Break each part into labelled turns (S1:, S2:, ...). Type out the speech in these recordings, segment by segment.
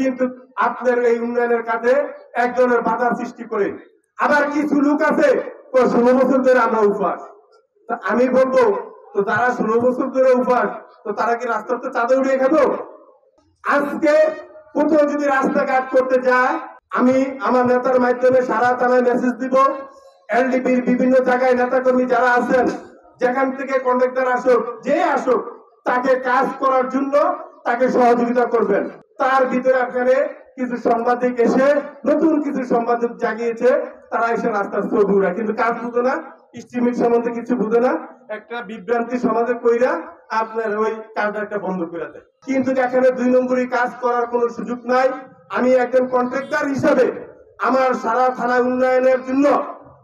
S1: কিন্তু আপনার এই উন্নয়নের কাজে একজনের বাধা সৃষ্টি করে। আবার কিছু লোক আছে 16 বছর ধরে আমরা উপবাস। আমি বলবো তো যারা 16 বছর ধরে উপবাস, তো তারা কি রাস্তাতে চাঁদা উড়িয়ে খাবো? আজকে কোথাও যদি রাস্তাঘাট করতে যায়, আমি আমার নেতার মাধ্যমে সারা থানায় মেসেজ দিব, এলডিপির বিভিন্ন জায়গায় নেতাকর্মী যারা আছেন, যেখান থেকে কন্ট্রাক্টর আসুক, যে আসুক, তাকে কাজ করার জন্য তাকে সহযোগিতা করবেন। তার ভিতরে আপনারে কিছু সাংবাদিক এসে নতুন কিছু সাংবাদিক জাগিয়েছে, তারা এসে রাস্তার ছবি উড়ায়, কিন্তু কাজ বুঝে না, স্ট্রিমিং সম্বন্ধে কিছু বুঝে না, একটা বিভ্রান্তি সমাজে কইরা আপনার ওই কাজটা বন্ধ করে দেয়। কিন্তু এখানে 2 নম্বরই কাজ করার কোনো সুযোগ নাই। আমি একজন কন্ট্রাক্টর হিসাবে আমার সারা থানা উন্নয়নের জন্য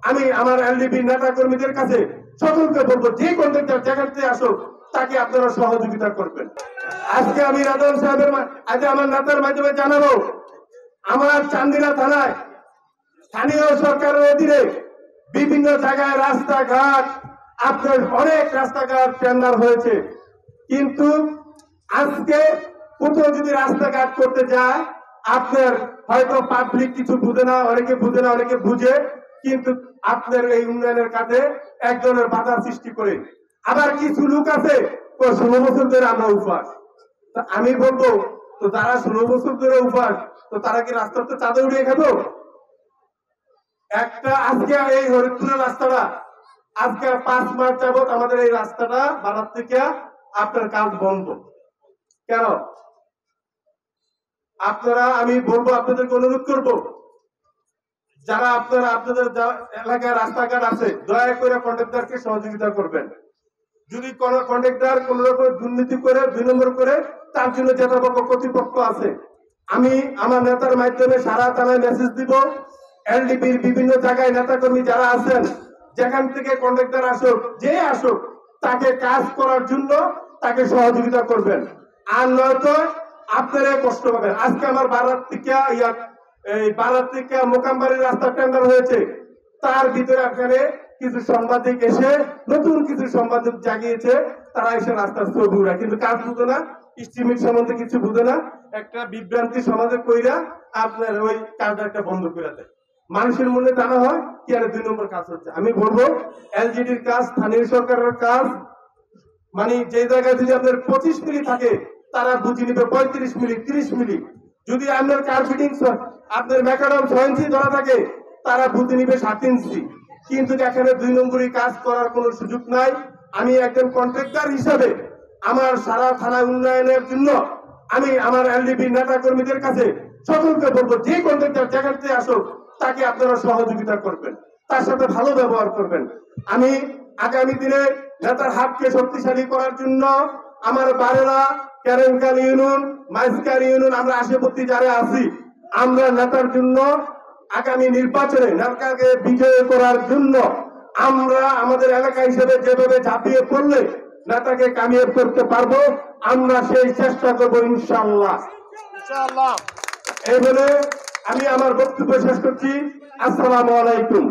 S1: আমি আমার এলডিপি নেতা কর্মীদের কাছে সকলকে বলবো, যে কন্ট্রাক্টর যেখান থেকে আসুক তাকে আপনারা সহযোগিতা করবেন। আজকে আমি রাজন সাহেবের আজ আমার নেতার মাধ্যমে জানাবো, আমার চান্দিনা থানায় স্থানীয় সরকারের অধীনে বিভিন্ন জায়গায় রাস্তাঘাট, আপনার অনেক রাস্তাঘাট টেন্ডার হয়েছে, কিন্তু আজকে কোথাও যদি রাস্তাঘাট করতে যায়, আপনার হয়তো পাবলিক কিছু বুঝে না, অনেকে বুঝে না, অনেকে বুঝে, কিন্তু আপনার এই উন্নয়নের কাজে একজনের বাধা সৃষ্টি করে। আবার কিছু লোক আছে 16 বছর ধরে আমরা উপবাস। আমি বলবো তো যারা 16 বছর ধরে উপবাস, তো তারা কি রাস্তাতে চাঁদা উড়িয়ে খাবো? একটা আজকে এই হরিপুরের রাস্তাটা আজকে 5 মাস যাবত আমাদের এই রাস্তাটা বানার থেকে আপনার কাজ বন্ধ কেন? আপনারা, আমি বলবো, আপনাদেরকে অনুরোধ করবো, যারা আপনারা আপনাদের এলাকায় রাস্তাঘাট আছে, দয়া করে কন্ট্রাক্টরকে সহযোগিতা করবেন। যদি কোন কন্ট্রাক্টর কোন রকম দুর্নীতি করে 2 নম্বর করে, তার জন্য যথাযথ কর্তৃপক্ষ আছে। আমি আমার নেতার মাধ্যমে সারা থানায় মেসেজ দিব, এলডিপির বিভিন্ন জায়গায় নেতাকর্মী যারা আছেন, যেখান থেকে কন্ট্রাক্টর আসুক, যে আসুক, তাকে কাজ করার জন্য তাকে সহযোগিতা করবেন। আর নয়তো আপনারা কষ্ট পাবেন। আজকে আমার বারাত থেকে মোকামবাড়ির রাস্তা টেন্ডার হয়েছে, তার ভিতরে আপনারে কিছু সাংবাদিক এসে নতুন কিছু সাংবাদিক জাগিয়েছে, তারা এসে রাস্তার ছবি উড়ায়, কিন্তু কাজ বুঝে না, স্ট্রিমিং সম্বন্ধে কিছু বুঝে না, একটা বিভ্রান্তি সমাজে কইরা আপনার ওই কাজটা বন্ধ করে দেয়। মানুষের মনে জানা হয় কি আর 2 নম্বর কাজ হচ্ছে। আমি বলবো এলজিডির কাজ, স্থানীয় সরকারের কাজ, মানে যে জায়গায় যদি আপনার 25 মিলি থাকে, তারা বুঝে নিবে 35 মিলি, 30 মিলি। যদি আপনার কার্পেটিং আপনার ম্যাকাডাম 6 ইঞ্চি ধরা থাকে, তারা বুঝে নিবে 7 ইঞ্চি। কিন্তু এখানে 2 নম্বরই কাজ করার কোনো সুযোগ নাই। আমি একজন কন্ট্রাক্টর হিসাবে আমার সারা থানা উন্নয়নের জন্য আমি আমার এলডিপি নেতা কর্মীদের কাছে সকলকে বলবো, যে কন্ট্রাক্টর যেখান থেকে আসুক তাকে আপনারা সহযোগিতা করবেন, তার সাথে ভালো ব্যবহার করবেন। আমি আগামী দিনে নেতার হাতকে শক্তিশালী করার জন্য আমার বারেলা, কেরেঙ্কাল ইউনিয়ন, মাইজকার ইউনিয়ন, আমরা আশেপাশে যারা আছি, আমরা নেতার জন্য আগামী নির্বাচনে নেতাকে বিজয় করার জন্য আমরা আমাদের এলাকা হিসেবে যেভাবে ঝাঁপিয়ে পড়লে নেতাকে কামিয়াব করতে পারবো, আমরা সেই চেষ্টা করবো ইনশাআল্লাহ। এই বলে আমি আমার বক্তব্য শেষ করছি। আসসালামু আলাইকুম।